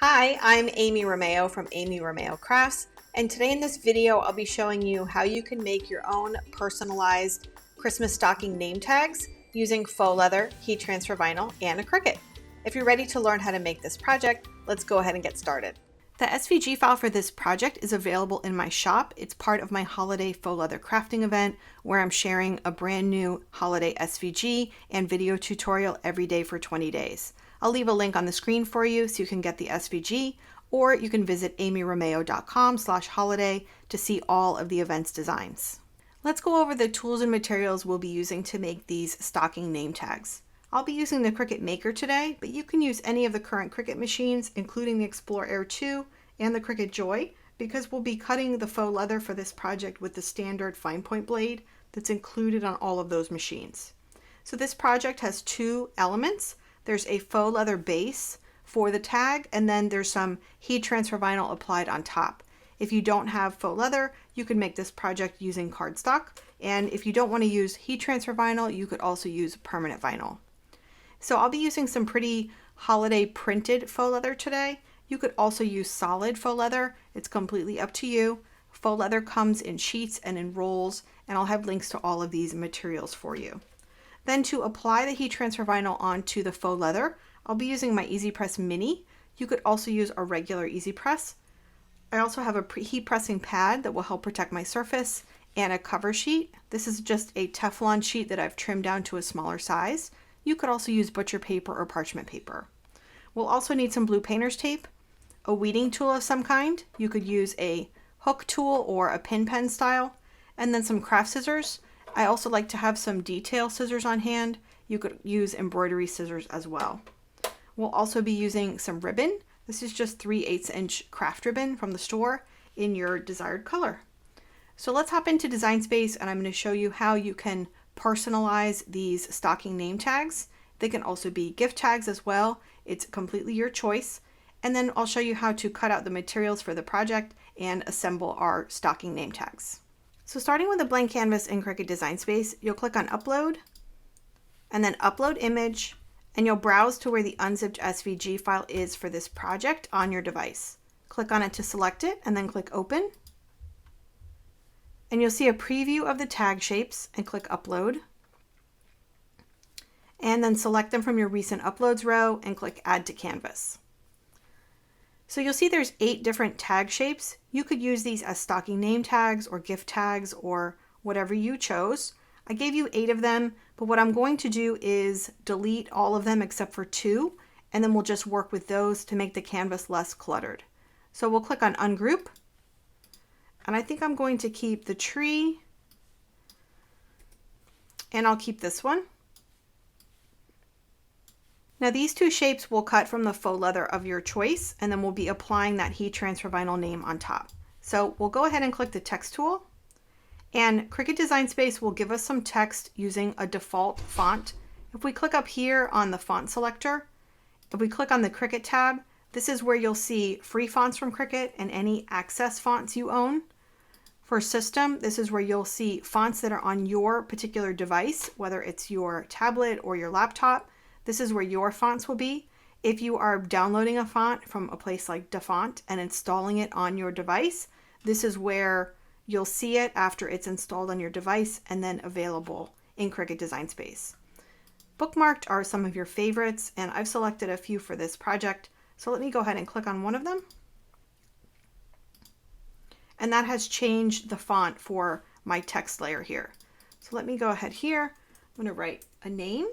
Hi, I'm Amy Romeo from Amy Romeo Crafts, and today in this video I'll be showing you how you can make your own personalized Christmas stocking name tags using faux leather, heat transfer vinyl, and a Cricut. If you're ready to learn how to make this project, let's go ahead and get started. The SVG file for this project is available in my shop. It's part of my holiday faux leather crafting event where I'm sharing a brand new holiday SVG and video tutorial every day for 20 days. I'll leave a link on the screen for you so you can get the SVG, or you can visit amyromeo.com/holiday to see all of the event's designs. Let's go over the tools and materials we'll be using to make these stocking name tags. I'll be using the Cricut Maker today, but you can use any of the current Cricut machines, including the Explore Air 2 and the Cricut Joy, because we'll be cutting the faux leather for this project with the standard fine point blade that's included on all of those machines. So this project has two elements. There's a faux leather base for the tag, and then there's some heat transfer vinyl applied on top. If you don't have faux leather, you can make this project using cardstock. And if you don't want to use heat transfer vinyl, you could also use permanent vinyl. So I'll be using some pretty holiday printed faux leather today. You could also use solid faux leather. It's completely up to you. Faux leather comes in sheets and in rolls, and I'll have links to all of these materials for you. Then to apply the heat transfer vinyl onto the faux leather, I'll be using my Easy Press Mini. You could also use a regular Easy Press. I also have a heat pressing pad that will help protect my surface and a cover sheet. This is just a Teflon sheet that I've trimmed down to a smaller size. You could also use butcher paper or parchment paper. We'll also need some blue painter's tape, a weeding tool of some kind. You could use a hook tool or a pin pen style, and then some craft scissors. I also like to have some detail scissors on hand. You could use embroidery scissors as well. We'll also be using some ribbon. This is just 3/8 inch craft ribbon from the store in your desired color. So let's hop into Design Space, and I'm going to show you how you can personalize these stocking name tags. They can also be gift tags as well. It's completely your choice. And then I'll show you how to cut out the materials for the project and assemble our stocking name tags. So starting with a blank canvas in Cricut Design Space, you'll click on Upload and then Upload Image, and you'll browse to where the unzipped SVG file is for this project on your device. Click on it to select it and then click Open. And you'll see a preview of the tag shapes and click Upload. And then select them from your recent uploads row and click Add to Canvas. So you'll see there's 8 different tag shapes. You could use these as stocking name tags or gift tags or whatever you chose. I gave you 8 of them, but what I'm going to do is delete all of them except for 2, and then we'll just work with those to make the canvas less cluttered. So we'll click on Ungroup, and I think I'm going to keep the tree, and I'll keep this one. Now these 2 shapes will cut from the faux leather of your choice, and then we'll be applying that heat transfer vinyl name on top. So we'll go ahead and click the text tool, and Cricut Design Space will give us some text using a default font. If we click up here on the font selector, if we click on the Cricut tab, this is where you'll see free fonts from Cricut and any access fonts you own. For system, this is where you'll see fonts that are on your particular device, whether it's your tablet or your laptop. This is where your fonts will be. If you are downloading a font from a place like DaFont and installing it on your device, this is where you'll see it after it's installed on your device and then available in Cricut Design Space. Bookmarked are some of your favorites, and I've selected a few for this project. So let me go ahead and click on one of them. And that has changed the font for my text layer here. So let me go ahead here. I'm going to write a name.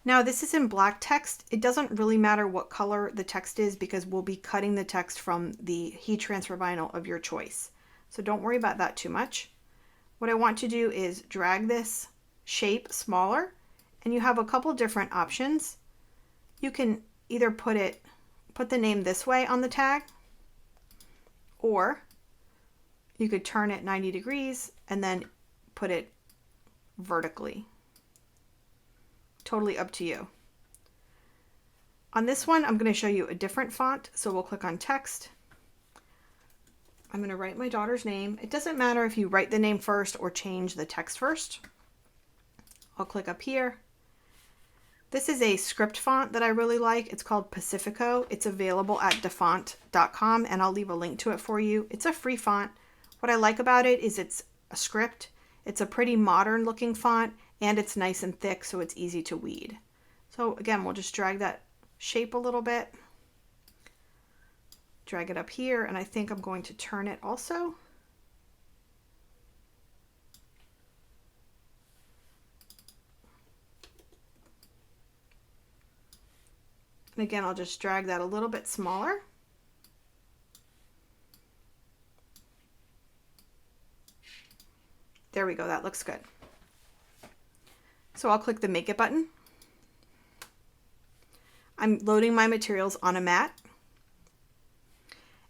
Now this is in black text. It doesn't really matter what color the text is because we'll be cutting the text from the heat transfer vinyl of your choice. So don't worry about that too much. What I want to do is drag this shape smaller, and you have a couple different options. You can either put the name this way on the tag, or you could turn it 90 degrees and then put it vertically. Totally up to you. On this one, I'm going to show you a different font. So we'll click on text. I'm going to write my daughter's name. It doesn't matter if you write the name first or change the text first. I'll click up here. This is a script font that I really like. It's called Pacifico. It's available at dafont.com, and I'll leave a link to it for you. It's a free font. What I like about it is it's a script. It's a pretty modern looking font, and it's nice and thick, so it's easy to weed. So again, we'll just drag that shape a little bit. Drag it up here, and I think I'm going to turn it also. And again, I'll just drag that a little bit smaller. There we go, that looks good. So I'll click the Make It button. I'm loading my materials on a mat.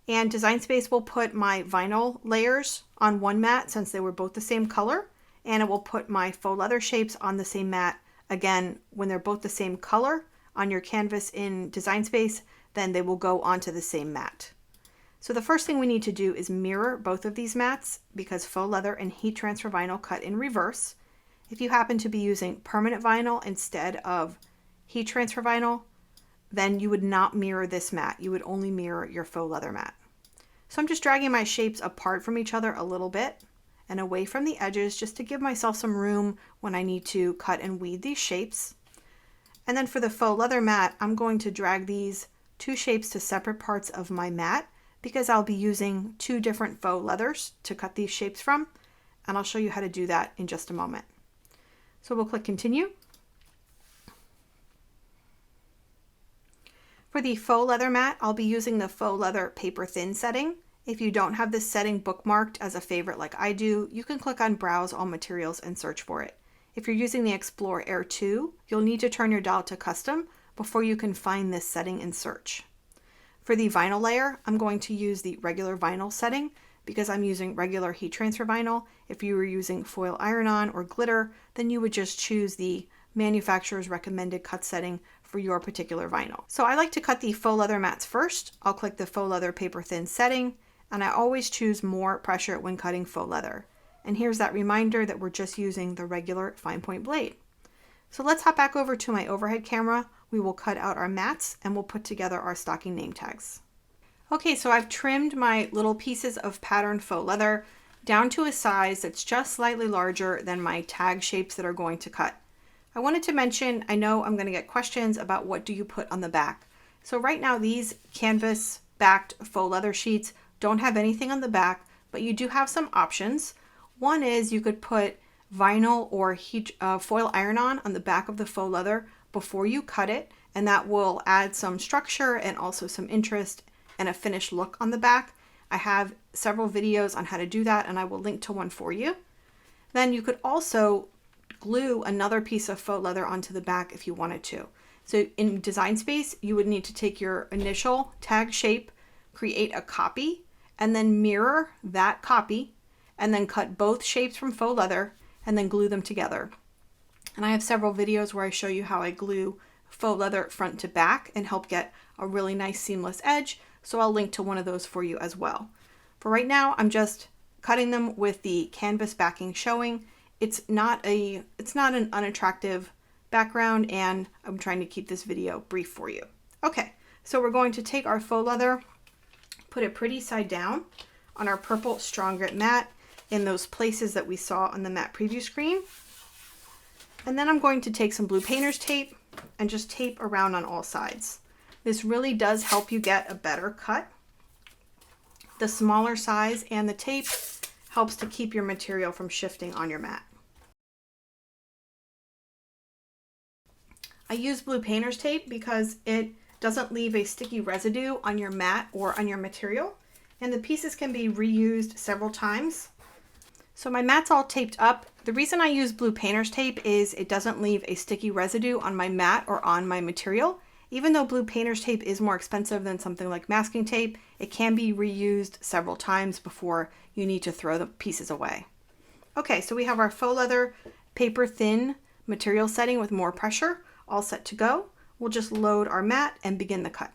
And Design Space will put my vinyl layers on one mat since they were both the same color. And it will put my faux leather shapes on the same mat. Again, when they're both the same color on your canvas in Design Space, then they will go onto the same mat. So the first thing we need to do is mirror both of these mats because faux leather and heat transfer vinyl cut in reverse. If you happen to be using permanent vinyl instead of heat transfer vinyl, then you would not mirror this mat. You would only mirror your faux leather mat. So I'm just dragging my shapes apart from each other a little bit and away from the edges just to give myself some room when I need to cut and weed these shapes. And then for the faux leather mat, I'm going to drag these two shapes to separate parts of my mat because I'll be using two different faux leathers to cut these shapes from, and I'll show you how to do that in just a moment. So we'll click Continue. For the faux leather mat, I'll be using the faux leather paper thin setting. If you don't have this setting bookmarked as a favorite like I do, you can click on Browse All Materials and search for it. If you're using the Explore Air 2, you'll need to turn your dial to custom before you can find this setting in search. For the vinyl layer, I'm going to use the regular vinyl setting because I'm using regular heat transfer vinyl. If you were using foil iron-on or glitter, then you would just choose the manufacturer's recommended cut setting for your particular vinyl. So I like to cut the faux leather mats first. I'll click the faux leather paper thin setting, and I always choose more pressure when cutting faux leather. And here's that reminder that we're just using the regular fine point blade. So let's hop back over to my overhead camera. We will cut out our mats and we'll put together our stocking name tags. Okay, so I've trimmed my little pieces of patterned faux leather down to a size that's just slightly larger than my tag shapes that are going to cut. I wanted to mention, I know I'm going to get questions about what do you put on the back. So right now these canvas backed faux leather sheets don't have anything on the back, but you do have some options. One is you could put vinyl or foil iron-on the back of the faux leather before you cut it, and that will add some structure and also some interest and a finished look on the back. I have several videos on how to do that, and I will link to one for you. Then you could also glue another piece of faux leather onto the back if you wanted to. So in Design Space, you would need to take your initial tag shape, create a copy, and then mirror that copy, and then cut both shapes from faux leather and then glue them together. And I have several videos where I show you how I glue faux leather front to back and help get a really nice seamless edge. So I'll link to one of those for you as well. For right now, I'm just cutting them with the canvas backing showing. It's not an unattractive background, and I'm trying to keep this video brief for you. Okay, so we're going to take our faux leather, put it pretty side down on our purple strong grip mat in those places that we saw on the mat preview screen. And then I'm going to take some blue painter's tape and just tape around on all sides. This really does help you get a better cut. The smaller size and the tape helps to keep your material from shifting on your mat. I use blue painter's tape because it doesn't leave a sticky residue on your mat or on your material, and the pieces can be reused several times. So my mat's all taped up. The reason I use blue painter's tape is it doesn't leave a sticky residue on my mat or on my material. Even though blue painter's tape is more expensive than something like masking tape, it can be reused several times before you need to throw the pieces away. Okay, so we have our faux leather paper thin material setting with more pressure all set to go. We'll just load our mat and begin the cut.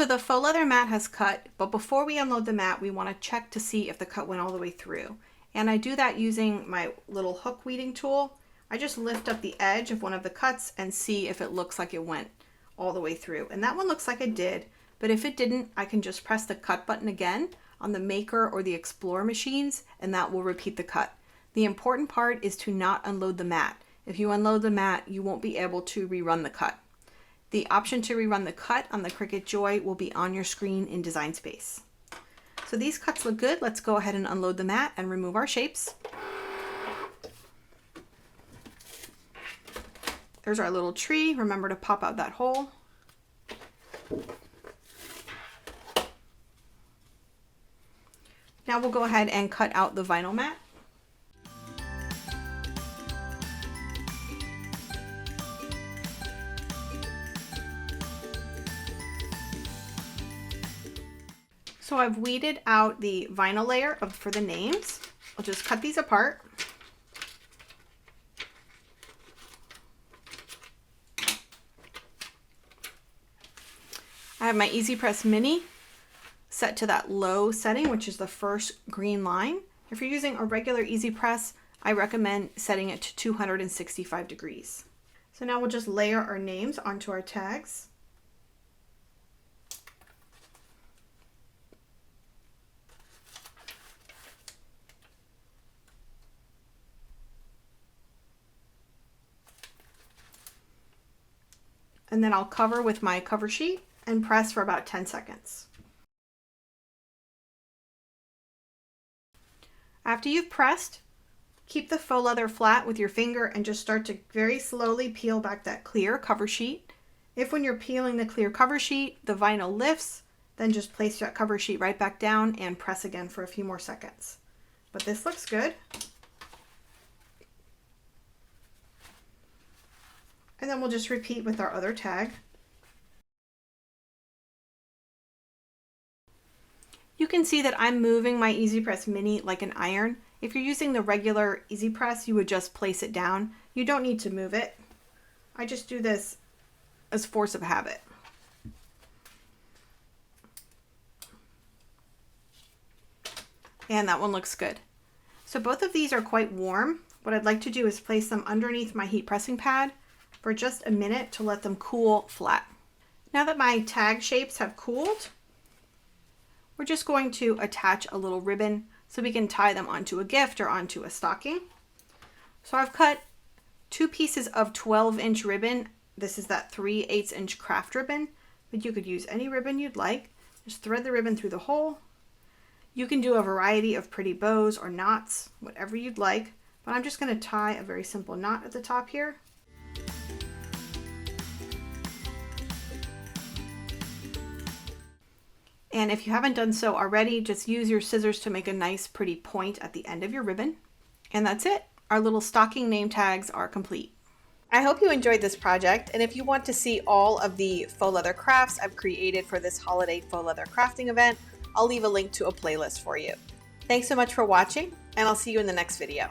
So the faux leather mat has cut, but before we unload the mat, we want to check to see if the cut went all the way through. And I do that using my little hook weeding tool. I just lift up the edge of one of the cuts and see if it looks like it went all the way through. And that one looks like it did, but if it didn't, I can just press the cut button again on the Maker or the Explorer machines, and that will repeat the cut. The important part is to not unload the mat. If you unload the mat, you won't be able to rerun the cut. The option to rerun the cut on the Cricut Joy will be on your screen in Design Space. So these cuts look good. Let's go ahead and unload the mat and remove our shapes. There's our little tree. Remember to pop out that hole. Now we'll go ahead and cut out the vinyl mat. So I've weeded out the vinyl layer for the names. I'll just cut these apart. I have my Easy Press Mini set to that low setting, which is the first green line. If you're using a regular Easy Press, I recommend setting it to 265 degrees. So now we'll just layer our names onto our tags. And then I'll cover with my cover sheet and press for about 10 seconds. After you've pressed, keep the faux leather flat with your finger and just start to very slowly peel back that clear cover sheet. If when you're peeling the clear cover sheet, the vinyl lifts, then just place that cover sheet right back down and press again for a few more seconds. But this looks good. And then we'll just repeat with our other tag. You can see that I'm moving my Easy Press Mini like an iron. If you're using the regular Easy Press, you would just place it down. You don't need to move it. I just do this as force of habit. And that one looks good. So both of these are quite warm. What I'd like to do is place them underneath my heat pressing pad for just a minute to let them cool flat. Now that my tag shapes have cooled, we're just going to attach a little ribbon so we can tie them onto a gift or onto a stocking. So I've cut 2 pieces of 12-inch ribbon. This is that 3/8" craft ribbon, but you could use any ribbon you'd like. Just thread the ribbon through the hole. You can do a variety of pretty bows or knots, whatever you'd like, but I'm just going to tie a very simple knot at the top here. And if you haven't done so already, just use your scissors to make a nice pretty point at the end of your ribbon. And that's it. Our little stocking name tags are complete. I hope you enjoyed this project, and if you want to see all of the faux leather crafts I've created for this holiday faux leather crafting event, I'll leave a link to a playlist for you. Thanks so much for watching, and I'll see you in the next video.